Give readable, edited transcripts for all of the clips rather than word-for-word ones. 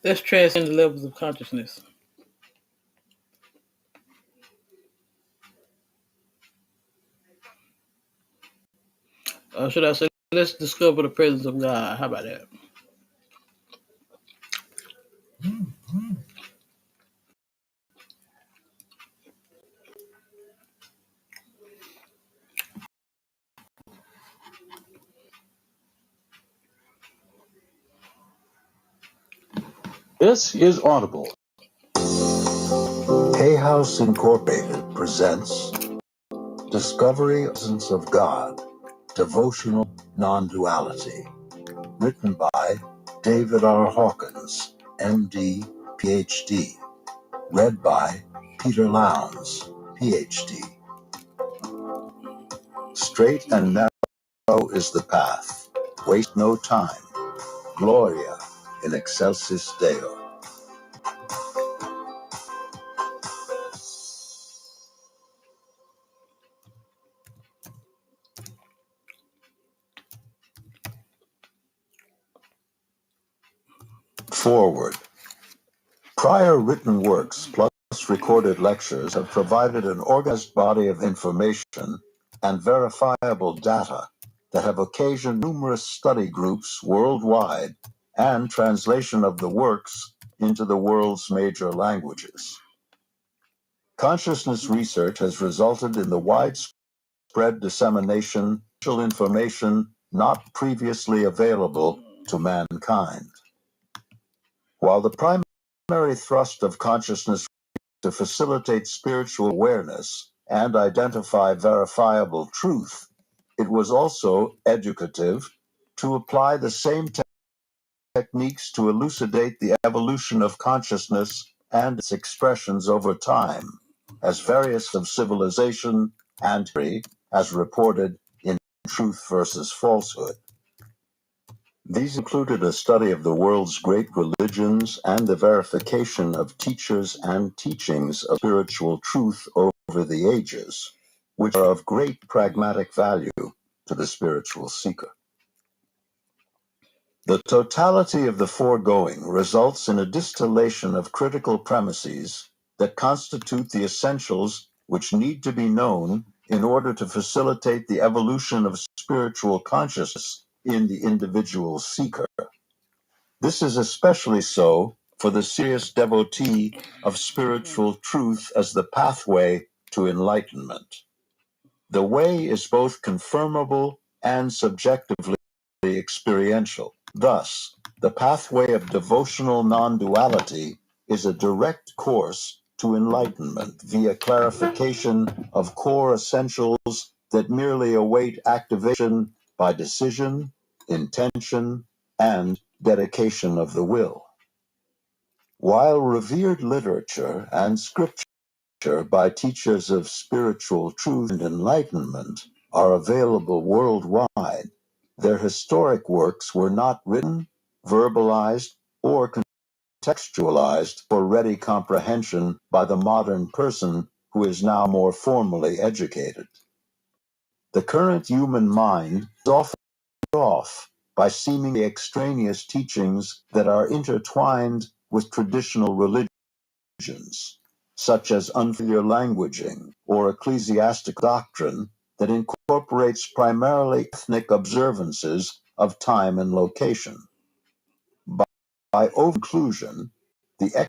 Let's transcend the levels of consciousness. Should I say, let's discover the presence of God? How about that? This is Audible. Hay House Incorporated presents Discovery of the Essence of God, Devotional Non-Duality, written by David R. Hawkins, M.D., Ph.D., read by Peter Lowndes, Ph.D. Straight and narrow is the path. Waste no time. Gloria in excelsis Deo. Forward. Prior written works plus recorded lectures have provided an organized body of information and verifiable data that have occasioned numerous study groups worldwide and translation of the works into the world's major languages. Consciousness research has resulted in the widespread dissemination of information not previously available to mankind. While the primary thrust of consciousness to facilitate spiritual awareness and identify verifiable truth, it was also educative to apply the same techniques to elucidate the evolution of consciousness and its expressions over time, as various of civilization and history, as reported in Truth versus Falsehood. These included a study of the world's great religions and the verification of teachers and teachings of spiritual truth over the ages, which are of great pragmatic value to the spiritual seeker. The totality of the foregoing results in a distillation of critical premises that constitute the essentials which need to be known in order to facilitate the evolution of spiritual consciousness in the individual seeker. This is especially so for the serious devotee of spiritual truth as the pathway to enlightenment. The way is both confirmable and subjectively experiential. Thus, the pathway of devotional non-duality is a direct course to enlightenment via clarification of core essentials that merely await activation by decision, intention, and dedication of the will. While revered literature and scripture by teachers of spiritual truth and enlightenment are available worldwide, their historic works were not written, verbalized, or contextualized for ready comprehension by the modern person who is now more formally educated. The current human mind is often off by seemingly extraneous teachings that are intertwined with traditional religions, such as unfamiliar languaging or ecclesiastical doctrine that incorporates primarily ethnic observances of time and location. By over-inclusion, the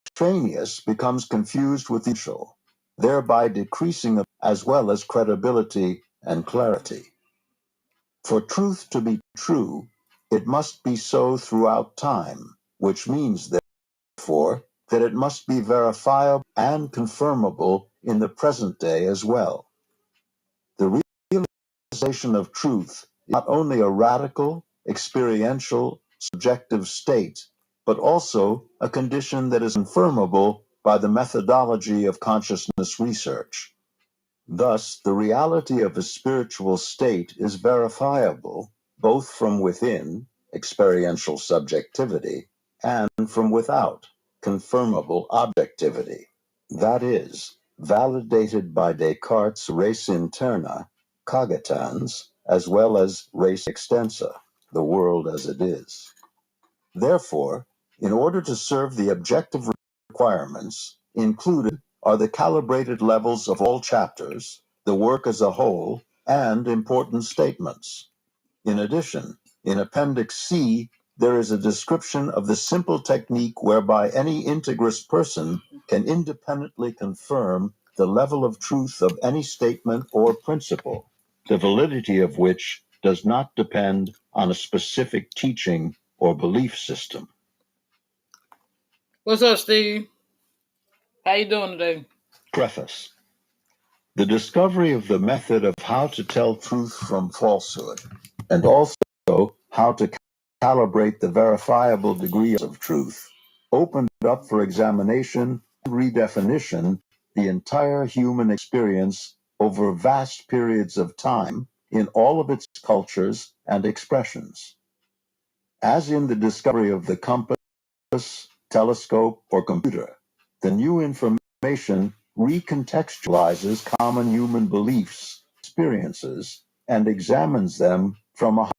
extraneous becomes confused with the essential, thereby decreasing as well as credibility and clarity. For truth to be true, it must be so throughout time, which means, therefore, that it must be verifiable and confirmable in the present day as well. The realization of truth is not only a radical, experiential, subjective state, but also a condition that is confirmable by the methodology of consciousness research. Thus, the reality of a spiritual state is verifiable both from within, experiential subjectivity, and from without, confirmable objectivity. That is, validated by Descartes' res interna, cogitans, as well as res extensa, the world as it is. Therefore, In order to serve the objective requirements, included are the calibrated levels of all chapters, the work as a whole, and important statements. In addition, in Appendix C, there is a description of the simple technique whereby any integrous person can independently confirm the level of truth of any statement or principle, the validity of which does not depend on a specific teaching or belief system. What's up, Steve? How you doing today? Preface. The discovery of the method of how to tell truth from falsehood, and also how to calibrate the verifiable degrees of truth, opened up for examination and redefinition the entire human experience over vast periods of time in all of its cultures and expressions. As in the discovery of the compass, telescope, or computer, the new information recontextualizes common human beliefs, experiences, and examines them from a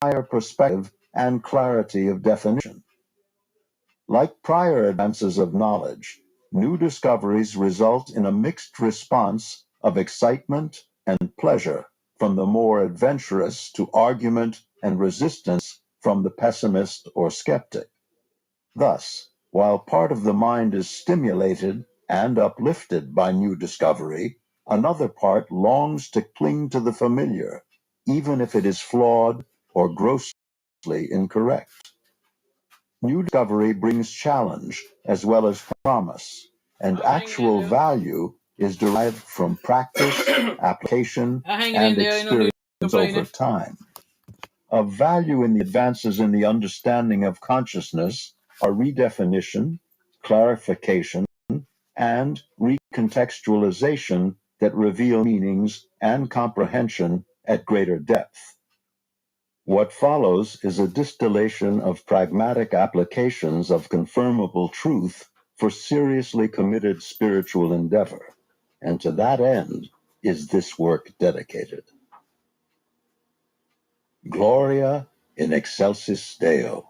higher perspective and clarity of definition. Like prior advances of knowledge, new discoveries result in a mixed response of excitement and pleasure from the more adventurous to argument and resistance from the pessimist or skeptic. Thus, while part of the mind is stimulated and uplifted by new discovery, another part longs to cling to the familiar, even if it is flawed or grossly incorrect. New discovery brings challenge as well as promise, and actual value is derived from practice, application, and experience over time. Of value in the advances in the understanding of consciousness are redefinition, clarification, and recontextualization that reveal meanings and comprehension at greater depth. What follows is a distillation of pragmatic applications of confirmable truth for seriously committed spiritual endeavor, and to that end is this work dedicated. Gloria in excelsis Deo.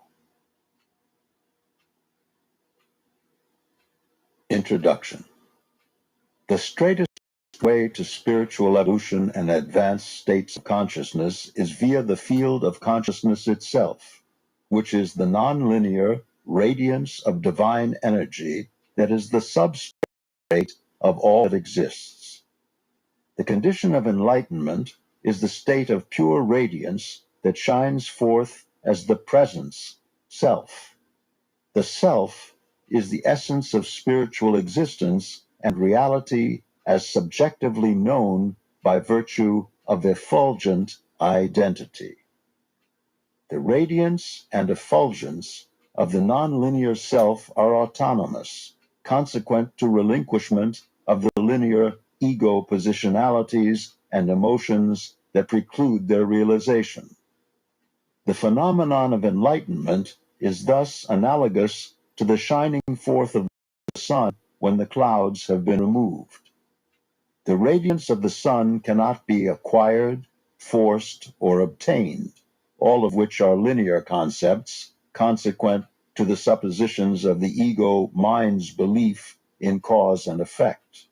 Introduction. The straightest way to spiritual evolution and advanced states of consciousness is via the field of consciousness itself, which is the nonlinear radiance of divine energy that is the substrate of all that exists. The condition of enlightenment is the state of pure radiance that shines forth as the presence, self. The self is the essence of spiritual existence and reality as subjectively known by virtue of effulgent identity. The radiance and effulgence of the nonlinear self are autonomous, consequent to relinquishment of the linear ego positionalities and emotions that preclude their realization. The phenomenon of enlightenment is thus analogous to the shining forth of the sun when the clouds have been removed. The radiance of the sun cannot be acquired, forced, or obtained, all of which are linear concepts consequent to the suppositions of the ego mind's belief in cause and effect.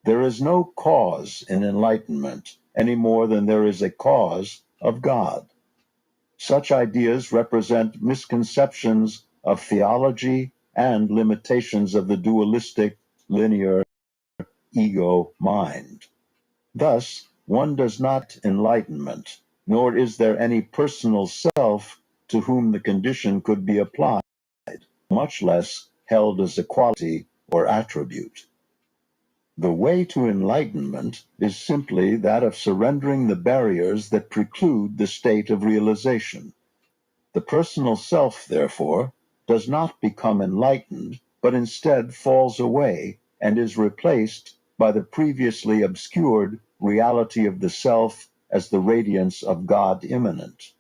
There is no cause in enlightenment any more than there is a cause of God. Such ideas represent misconceptions of theology and limitations of the dualistic, linear ego mind. Thus, one does not enlightenment, nor is there any personal self to whom the condition could be applied, much less held as a quality or attribute. The way to enlightenment is simply that of surrendering the barriers that preclude the state of realization. The personal self, therefore, does not become enlightened, but instead falls away and is replaced by the previously obscured reality of the self as the radiance of God immanent.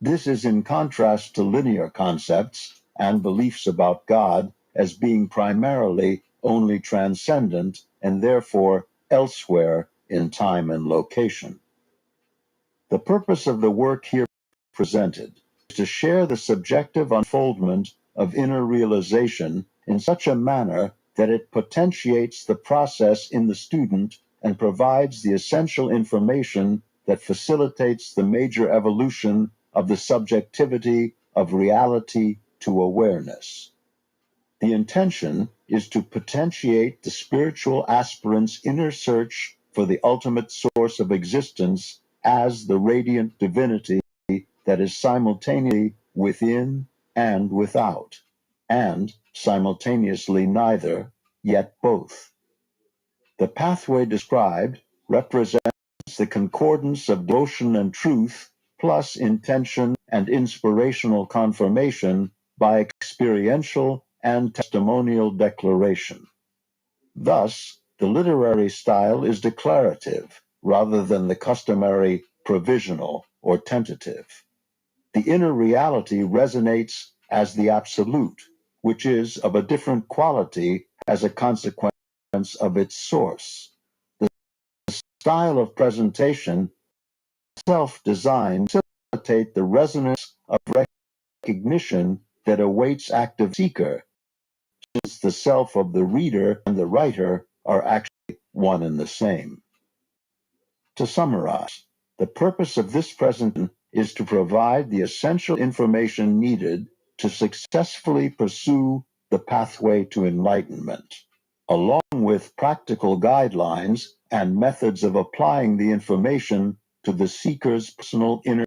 This is in contrast to linear concepts and beliefs about God as being primarily only transcendent and therefore elsewhere in time and location. The purpose of the work here presented to share the subjective unfoldment of inner realization in such a manner that it potentiates the process in the student and provides the essential information that facilitates the major evolution of the subjectivity of reality to awareness. The intention is to potentiate the spiritual aspirant's inner search for the ultimate source of existence as the radiant divinity that is simultaneously within and without, and simultaneously neither, yet both. The pathway described represents the concordance of devotion and truth, plus intention and inspirational confirmation by experiential and testimonial declaration. Thus, the literary style is declarative rather than the customary provisional or tentative. The inner reality resonates as the absolute, which is of a different quality as a consequence of its source. The style of presentation self-designed to facilitate the resonance of recognition that awaits active seeker, since the self of the reader and the writer are actually one and the same. To summarize, the purpose of this presentation is to provide the essential information needed to successfully pursue the pathway to enlightenment, along with practical guidelines and methods of applying the information to the seeker's personal inner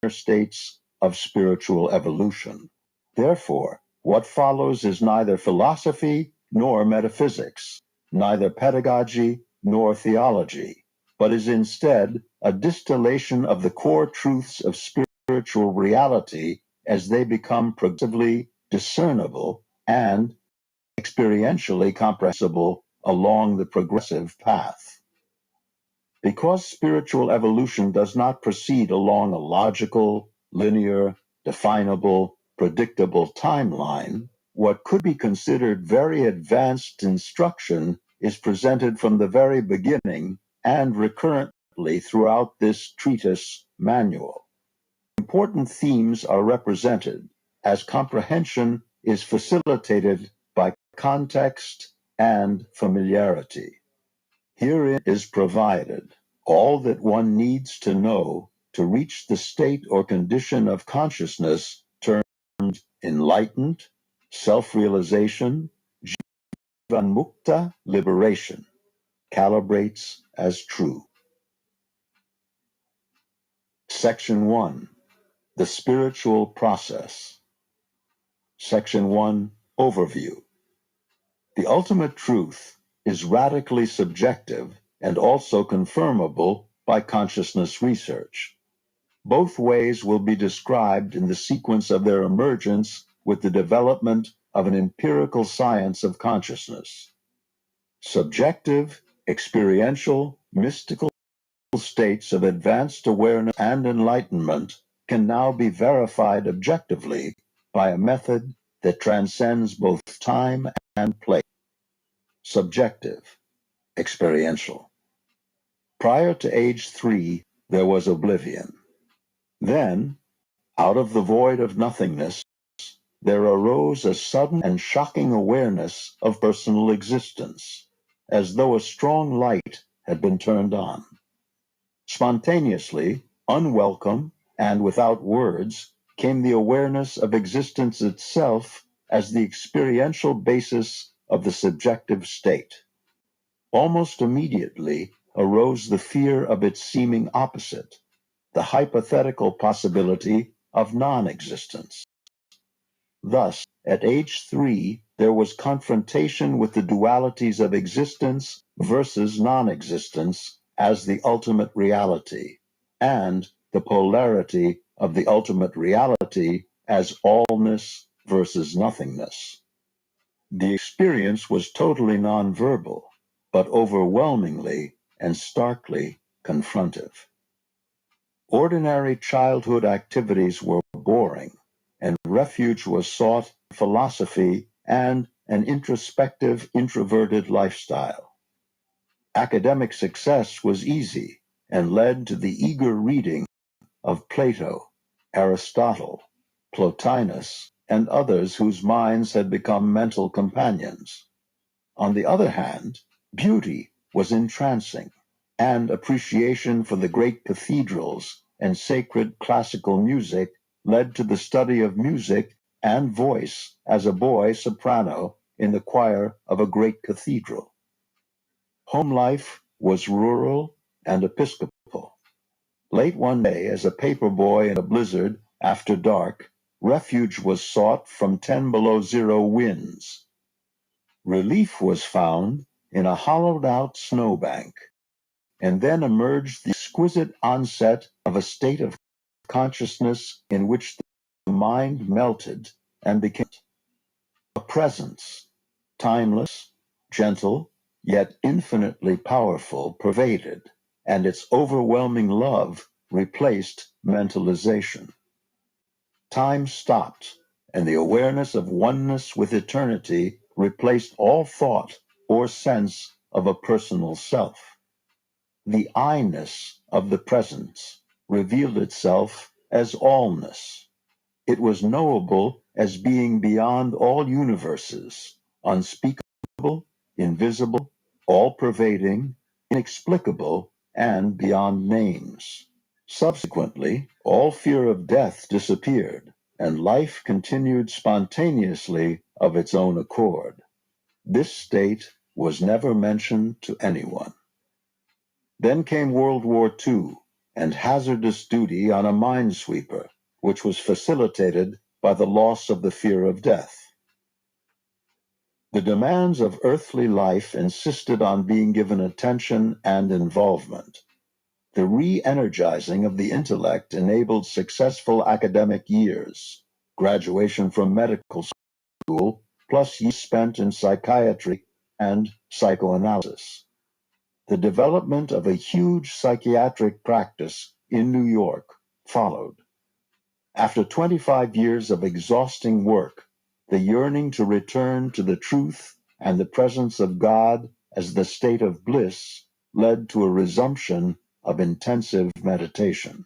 states of spiritual evolution. Therefore, what follows is neither philosophy nor metaphysics, neither pedagogy nor theology, but is instead a distillation of the core truths of spiritual reality as they become progressively discernible and experientially comprehensible along the progressive path. Because spiritual evolution does not proceed along a logical, linear, definable, predictable timeline, what could be considered very advanced instruction is presented from the very beginning and recurrently throughout this treatise manual. Important themes are represented as comprehension is facilitated by context and familiarity. Herein is provided all that one needs to know to reach the state or condition of consciousness termed enlightened, self-realization, jivanmukta, liberation, calibrates as true. Section 1. The Spiritual Process. Section 1. Overview. The ultimate truth is radically subjective and also confirmable by consciousness research. Both ways will be described in the sequence of their emergence with the development of an empirical science of consciousness. Subjective, experiential, mystical states of advanced awareness and enlightenment can now be verified objectively by a method that transcends both time and place. Subjective, experiential. Prior to age 3, there was oblivion. Then, out of the void of nothingness, there arose a sudden and shocking awareness of personal existence, as though a strong light had been turned on. Spontaneously, unwelcome, and without words, came the awareness of existence itself as the experiential basis of the subjective state. Almost immediately arose the fear of its seeming opposite, the hypothetical possibility of non-existence. Thus, at age 3, there was confrontation with the dualities of existence versus non-existence as the ultimate reality, and the polarity of the ultimate reality as allness versus nothingness. The experience was totally nonverbal, but overwhelmingly and starkly confrontive. Ordinary childhood activities were boring, and refuge was sought in philosophy and an introspective, introverted lifestyle. Academic success was easy and led to the eager reading of Plato, Aristotle, Plotinus, and others whose minds had become mental companions. On the other hand, beauty was entrancing, and appreciation for the great cathedrals and sacred classical music led to the study of music and voice as a boy soprano in the choir of a great cathedral. Home life was rural and episcopal. Late one day, as a paper boy in a blizzard after dark, refuge was sought from 10 below zero winds. Relief was found in a hollowed-out snowbank, and then emerged the exquisite onset of a state of consciousness in which the mind melted and became a presence, timeless, gentle, yet infinitely powerful, pervaded, and its overwhelming love replaced mentalization. Time stopped, and the awareness of oneness with eternity replaced all thought or sense of a personal self. The I-ness of the presence revealed itself as allness. It was knowable as being beyond all universes, unspeakable, invisible, all-pervading, inexplicable, and beyond names. Subsequently, all fear of death disappeared, and life continued spontaneously of its own accord. This state was never mentioned to anyone. Then came World War II and hazardous duty on a minesweeper, which was facilitated by the loss of the fear of death. The demands of earthly life insisted on being given attention and involvement. The re-energizing of the intellect enabled successful academic years, graduation from medical school, plus years spent in psychiatry and psychoanalysis. The development of a huge psychiatric practice in New York followed. After 25 years of exhausting work, the yearning to return to the truth and the presence of God as the state of bliss led to a resumption of intensive meditation.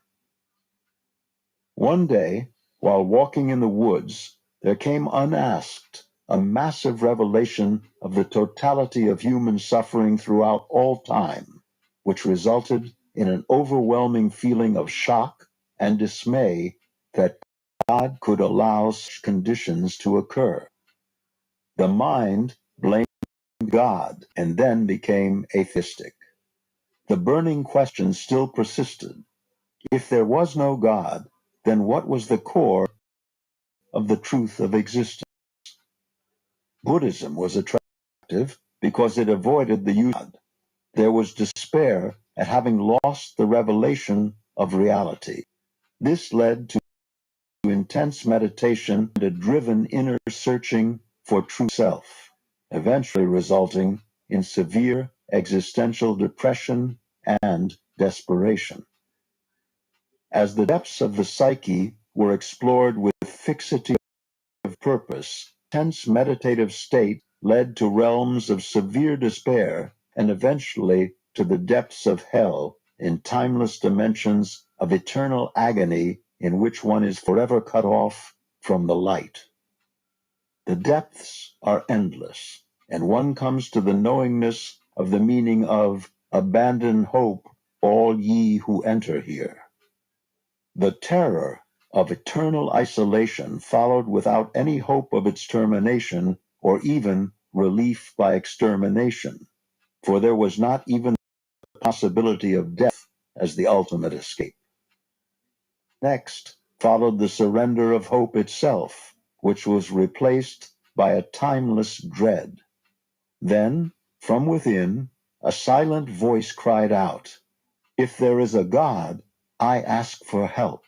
One day, while walking in the woods, there came unasked a massive revelation of the totality of human suffering throughout all time, which resulted in an overwhelming feeling of shock and dismay that God could allow such conditions to occur. The mind blamed God and then became atheistic. The burning question still persisted. If there was no God, then what was the core of the truth of existence? Buddhism was attractive because it avoided the use of God. There was despair at having lost the revelation of reality. This led to intense meditation and a driven inner searching for true self, eventually resulting in severe existential depression and desperation. As the depths of the psyche were explored with fixity of purpose, tense meditative state led to realms of severe despair and eventually to the depths of hell in timeless dimensions of eternal agony in which one is forever cut off from the light. The depths are endless, and one comes to the knowingness of the meaning of abandon hope, all ye who enter here. The terror of eternal isolation followed without any hope of its termination or even relief by extermination, for there was not even the possibility of death as the ultimate escape. Next followed the surrender of hope itself, which was replaced by a timeless dread. Then, from within, a silent voice cried out, "If there is a God, I ask for help."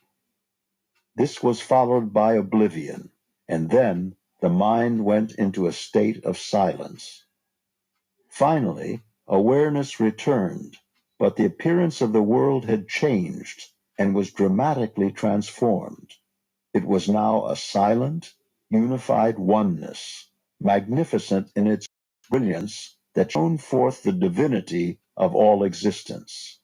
This was followed by oblivion, and then the mind went into a state of silence. Finally, awareness returned, but the appearance of the world had changed and was dramatically transformed. It was now a silent, unified oneness, magnificent in its brilliance that shone forth the divinity of all existence.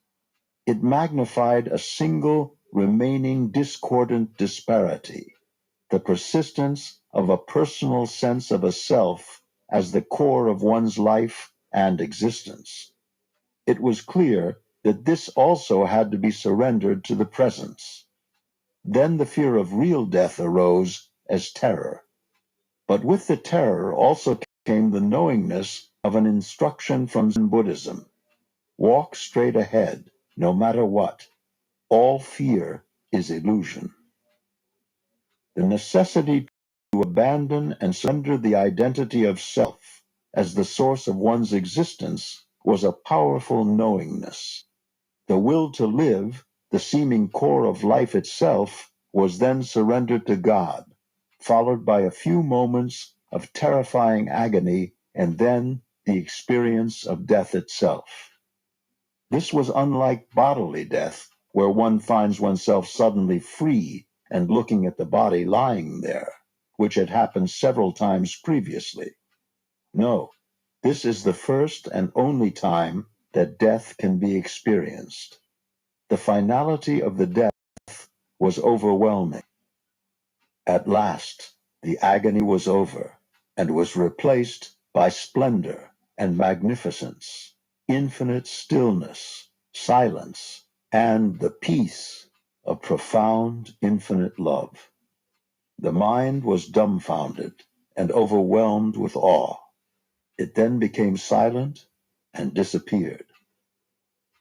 It magnified a single remaining discordant disparity. the persistence of a personal sense of a self as the core of one's life and existence. It was clear that this also had to be surrendered to the presence. Then the fear of real death arose as terror. But with the terror also came the knowingness of an instruction from Zen Buddhism. Walk straight ahead, no matter what. All fear is illusion. The necessity to abandon and surrender the identity of self as the source of one's existence was a powerful knowingness. The will to live, the seeming core of life itself, was then surrendered to God, followed by a few moments of terrifying agony and then the experience of death itself. This was unlike bodily death, where one finds oneself suddenly free and looking at the body lying there, which had happened several times previously. No, this is the first and only time that death can be experienced. The finality of the death was overwhelming. At last, the agony was over and was replaced by splendor and magnificence, infinite stillness, silence, and the peace of profound, infinite love. The mind was dumbfounded and overwhelmed with awe. It then became silent and disappeared.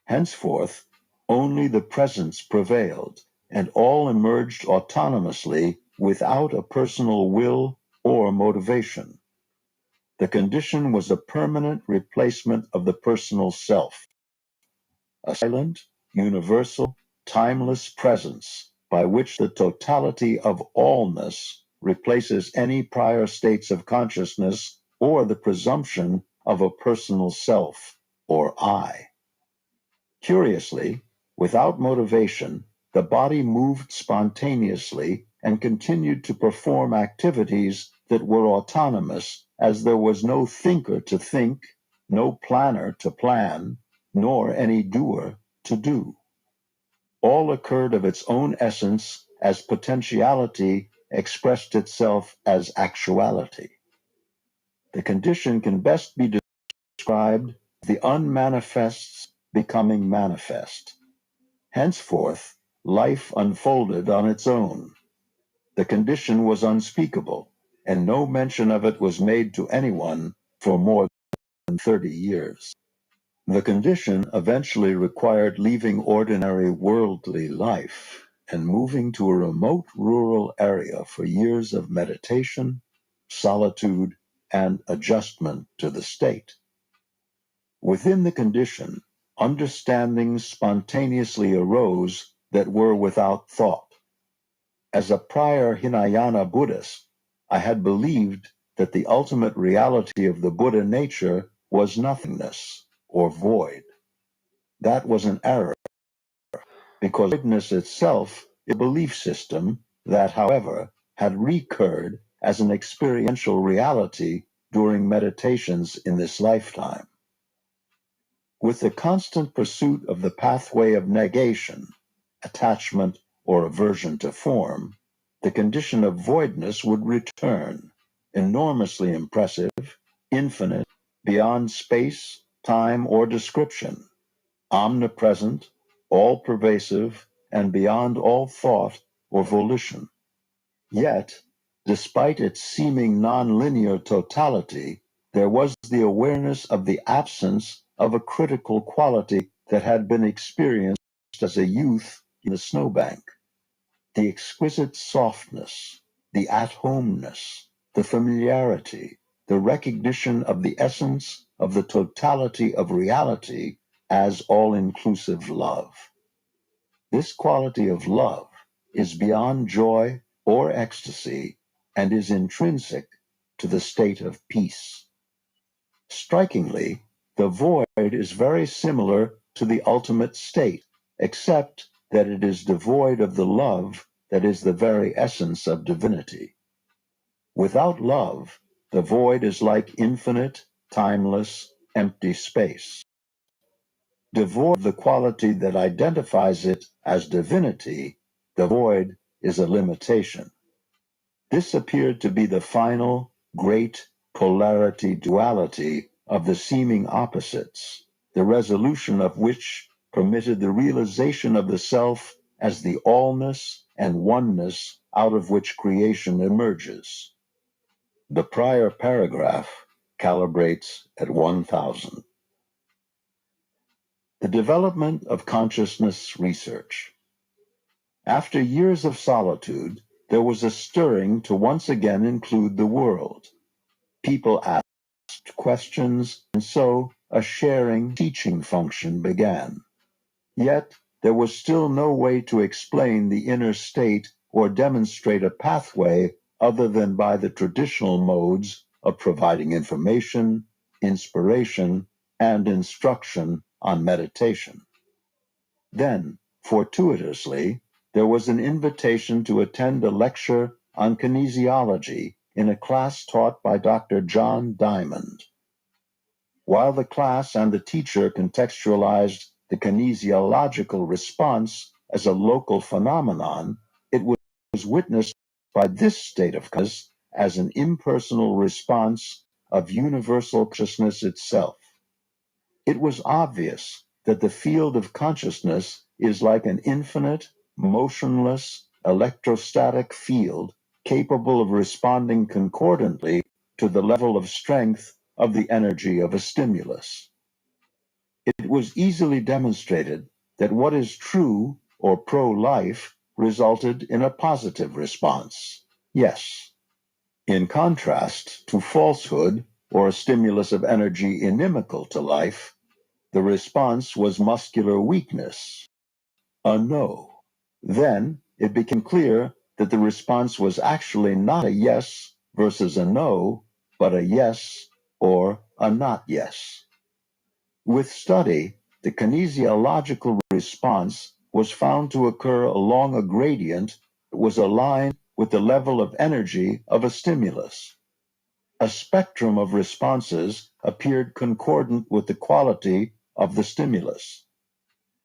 Henceforth, only the presence prevailed, and all emerged autonomously without a personal will or motivation. The condition was a permanent replacement of the personal self, a silent, universal, timeless presence by which the totality of allness replaces any prior states of consciousness or the presumption of a personal self or I. Curiously, without motivation, the body moved spontaneously and continued to perform activities that were autonomous, as there was no thinker to think, no planner to plan, nor any doer to do. All occurred of its own essence as potentiality expressed itself as actuality. The condition can best be described as the unmanifests becoming manifest. Henceforth, life unfolded on its own. The condition was unspeakable, and no mention of it was made to anyone for more than 30 years. The condition eventually required leaving ordinary worldly life and moving to a remote rural area for years of meditation, solitude, and adjustment to the state. Within the condition, understandings spontaneously arose that were without thought. As a prior Hinayana Buddhist, I had believed that the ultimate reality of the Buddha nature was nothingness or void. That was an error, because voidness itself is a belief system that, however, had recurred as an experiential reality during meditations in this lifetime. With the constant pursuit of the pathway of negation, attachment, or aversion to form, the condition of voidness would return, enormously impressive, infinite, beyond space, time, or description, omnipresent, all-pervasive, and beyond all thought or volition. Yet, despite its seeming nonlinear totality, there was the awareness of the absence of a critical quality that had been experienced as a youth in the snowbank. The exquisite softness, the at-homeness, the familiarity, the recognition of the essence of the totality of reality as all-inclusive love. This quality of love is beyond joy or ecstasy and is intrinsic to the state of peace. Strikingly, the void is very similar to the ultimate state, except that it is devoid of the love that is the very essence of divinity. Without love, the void is like infinite, timeless, empty space. Devoid of the quality that identifies it as divinity, the void is a limitation. This appeared to be the final, great polarity duality of the seeming opposites, the resolution of which permitted the realization of the self as the allness and oneness out of which creation emerges. The prior paragraph calibrates at 1000. The development of consciousness research. After years of solitude, there was a stirring to once again include the world. People asked questions, and so a sharing, teaching function began. Yet, there was still no way to explain the inner state or demonstrate a pathway other than by the traditional modes of providing information, inspiration, and instruction on meditation. Then, fortuitously, there was an invitation to attend a lecture on kinesiology in a class taught by Dr. John Diamond. While the class and the teacher contextualized the kinesiological response as a local phenomenon, it was witnessed by this state of consciousness as an impersonal response of universal consciousness itself. It was obvious that the field of consciousness is like an infinite, motionless, electrostatic field capable of responding concordantly to the level of strength of the energy of a stimulus. It was easily demonstrated that what is true or pro-life resulted in a positive response. Yes. In contrast to falsehood or a stimulus of energy inimical to life, the response was muscular weakness, a no. Then it became clear that the response was actually not a yes versus a no, but a yes or a not yes. With study, the kinesiological response was found to occur along a gradient that was aligned with the level of energy of a stimulus. A spectrum of responses appeared concordant with the quality of the stimulus.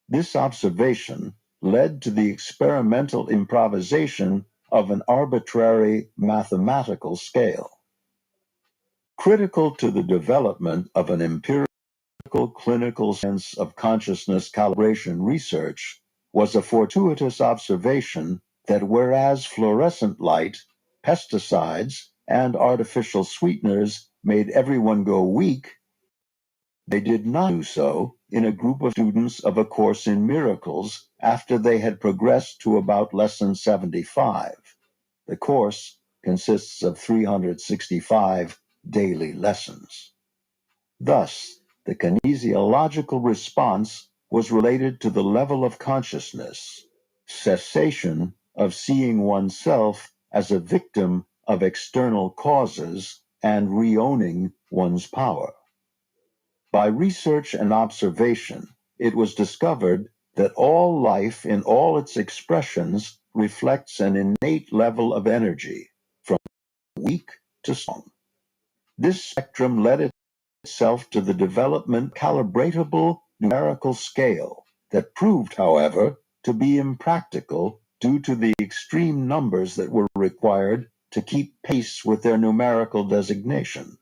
This observation led to the experimental improvisation of an arbitrary mathematical scale. Critical to the development of an empirical clinical sense of consciousness calibration research was a fortuitous observation that whereas fluorescent light, pesticides, and artificial sweeteners made everyone go weak, they did not do so in a group of students of A Course in Miracles after they had progressed to about lesson 75. The course consists of 365 daily lessons. Thus, the kinesiological response was related to the level of consciousness, cessation of seeing oneself as a victim of external causes, and reowning one's power. By research and observation, it was discovered that all life in all its expressions reflects an innate level of energy, from weak to strong. This spectrum led itself to the development calibratable numerical scale that proved, however, to be impractical due to the extreme numbers that were required to keep pace with their numerical designation.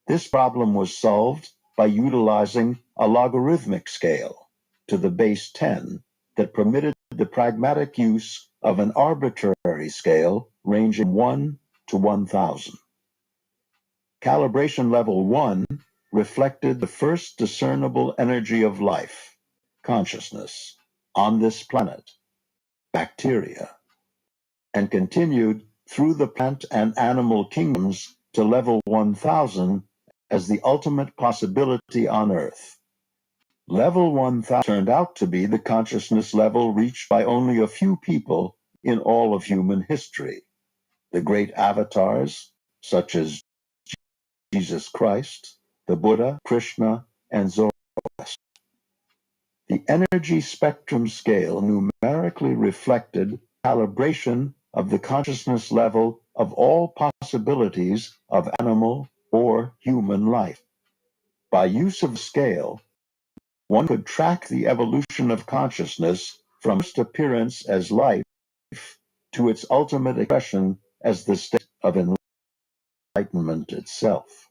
This problem was solved by utilizing a logarithmic scale to the base 10 that permitted the pragmatic use of an arbitrary scale ranging 1 to 1000. Calibration level 1 reflected the first discernible energy of life, consciousness, on this planet, bacteria, and continued through the plant and animal kingdoms to level 1000 as the ultimate possibility on Earth. Level 1000 turned out to be the consciousness level reached by only a few people in all of human history. The great avatars, such as Jesus Christ, the Buddha, Krishna, and Zoroaster. The energy spectrum scale numerically reflected calibration of the consciousness level of all possibilities of animal or human life. By use of scale, one could track the evolution of consciousness from its appearance as life to its ultimate expression as the state of enlightenment itself.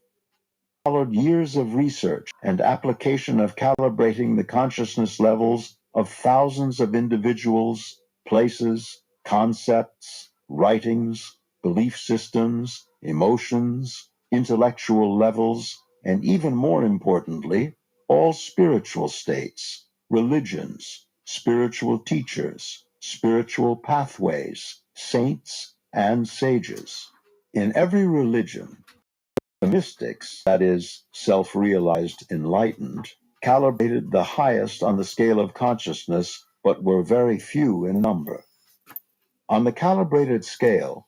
Followed years of research and application of calibrating the consciousness levels of thousands of individuals, places, concepts, writings, belief systems, emotions, intellectual levels, and even more importantly, all spiritual states, religions, spiritual teachers, spiritual pathways, saints, and sages. In every religion, the mystics, that is, self-realized enlightened, calibrated the highest on the scale of consciousness, but were very few in number. On the calibrated scale,